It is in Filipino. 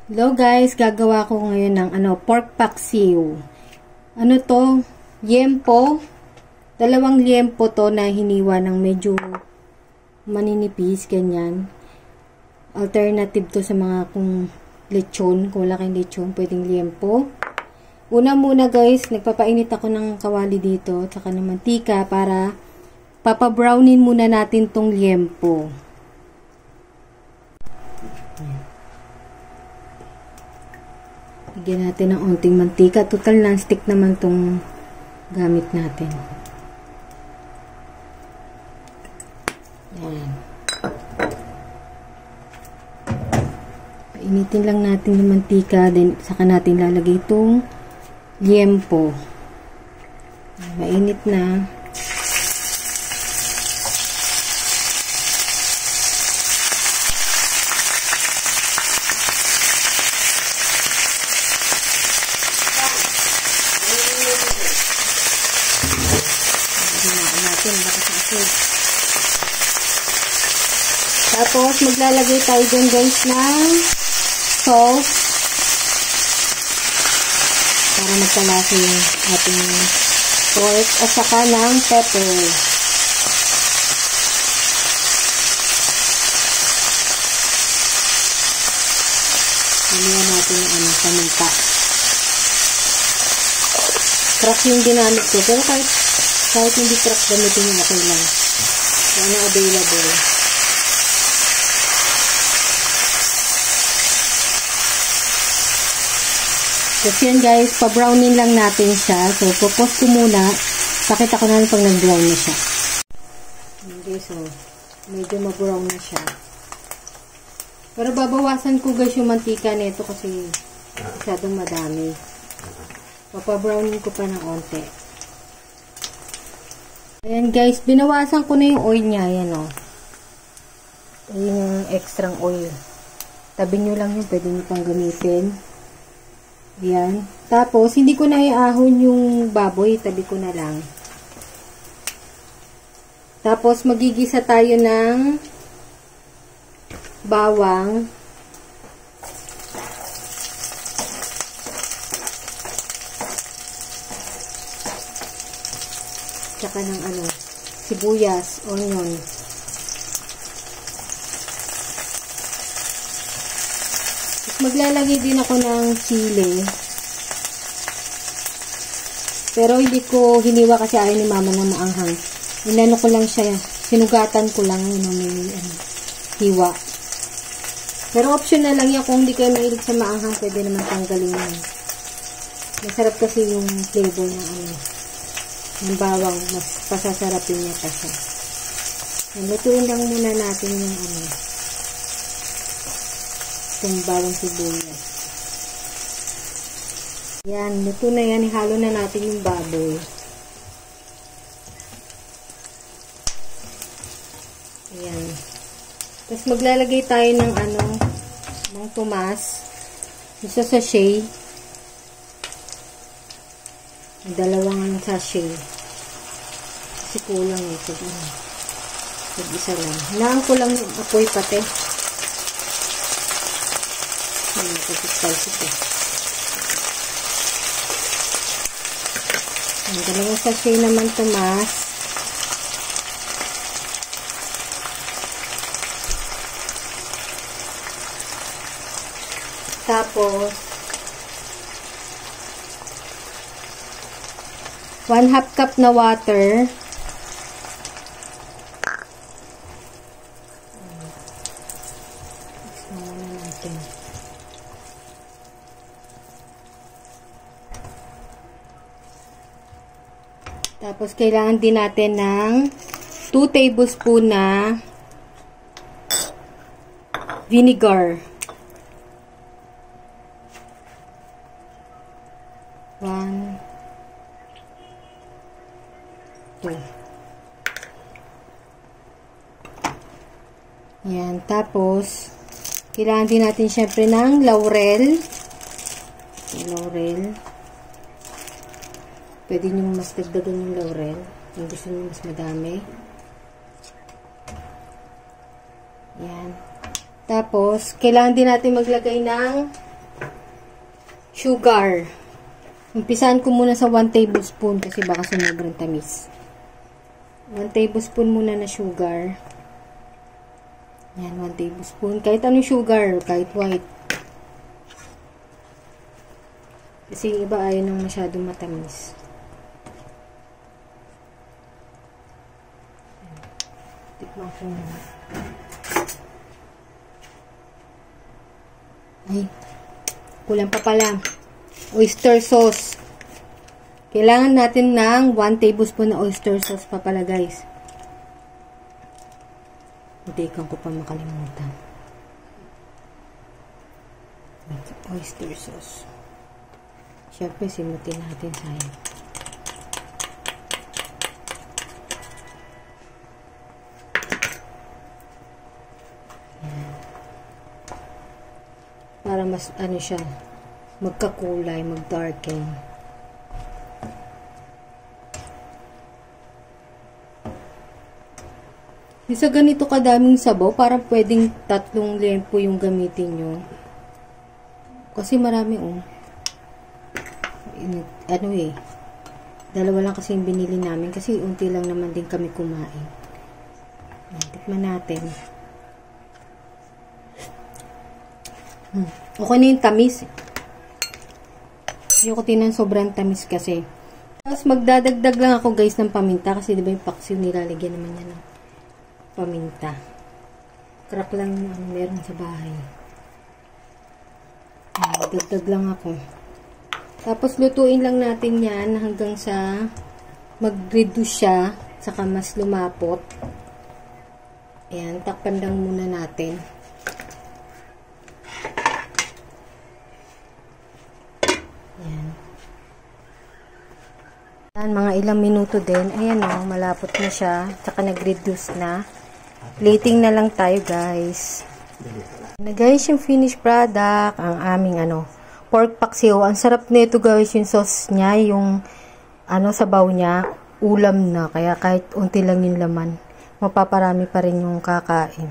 Hello guys, gagawa ko ngayon ng pork paksiw. Ano to? Liempo. Dalawang liempo to na hiniwa ng medyo maninipis, ganyan. Alternative to sa mga kung lechon, kung wala kayong lechon, pwedeng liempo. Una muna guys, nagpapainit ako ng kawali dito, tsaka ng mantika para papabrownin muna natin tong liempo. Lagyan natin ng onting mantika. Total non-stick naman tong gamit natin. Yan. Painitin lang natin yung mantika. Then, saka natin lalagay itong liempo. Mainit na. Tapos, maglalagay tayo dyan guys ng salt para magkalasa yung ating pork at saka ng pepper. Lagyan natin yung paminta. Crack yung ginamit ko. Pero kahit hindi crack, gamitin yung okay lang. Ano available. Kasi yan guys, pa-brownin lang natin siya. So, pupos ko muna. Pakita ko na pag nag-brown na siya. Okay, so, medyo mag-brown na siya. Pero babawasan ko guys yung mantika nito kasi masyadong madami. Papa-brownin ko pa ng onte. Ayan guys, binawasan ko na yung oil niya. Ayan o. Ayan yung extra oil. Tabi nyo lang yung pwede nyo pang gamitin. Ayan. Tapos, hindi ko na iahon yung baboy. Tabi ko na lang. Tapos, magigisa tayo ng bawang. Tsaka ng sibuyas, onion. Maglalagay din ako ng sili. Pero hindi ko hiniwa kasi ayaw ni mama na maanghang. Inano ko lang siya. Sinugatan ko lang may hiwa. Pero optional lang yan. Kung hindi kayo mahilig sa maanghang, pwede naman tanggalin yan. Masarap kasi yung flavor ng bawang. Mas pasasarapin niya pa siya. Lutuin lang muna natin yung itong bawang sibuyas. Yan, luto na yan. Ihalo na natin yung baboy. Ayan. Tapos maglalagay tayo ng ng tumas. Isa sachet. Dalawang sachet. Kasi kulang isa lang. Hinaan ko lang yung apoy pati. Spicy po. Ang dalawang sachet naman tumas. Tapos 1/2 cup na water. Tapos, kailangan din natin ng 2 tablespoon na vinegar. 1, 2. Ayan. Tapos, kailangan din natin syempre ng laurel. Laurel. Pwede nyo mas dagdagan yung laurel. Kung gusto nyo mas madami. Yan. Tapos, kailangan din natin maglagay ng Sugar. Umpisahan ko muna sa 1 tablespoon kasi baka sobrang tamis. 1 tablespoon muna na sugar. Yan, 1 tablespoon. Kahit anong sugar, kahit white. Kasi iba ayaw nang masyadong matamis. Tikman ko muna. Ay, kulang pa pala. Oyster sauce. Kailangan natin ng 1 tablespoon na oyster sauce pa pala, guys. Hindi ko pa makalimutan. Oyster sauce. Siyempre, simutin natin sayang. Yan. Para mas, ano siya, magkakulay, mag-darken. Sa ganito kadaming sabaw, parang pwedeng 3 liempo yung gamitin nyo. Kasi marami, ano dalawa lang kasi yung binili namin kasi unti lang naman din kami kumain. Tikman natin. Okay na yung tamis. Ayoko tinan sobrang tamis kasi. Tapos magdadagdag lang ako, guys, ng paminta kasi diba yung paksiw nilalagyan naman yan ng paminta. Crack lang yung meron sa bahay. Dagdag lang ako. Tapos lutuin lang natin yan hanggang sa mag-reduce siya, saka mas lumapot. Ayan, takpan lang muna natin. Ayan. Ayan, mga ilang minuto din. Ayan malapot na siya, saka nag-reduce na. Plating na lang tayo, guys. Na guys, yung finished product, ang aming pork paksiw. Ang sarap nito, guys, yung sauce niya, yung sabaw niya, ulam na. Kaya kahit unti lang yung laman, mapaparami pa rin yung kakain.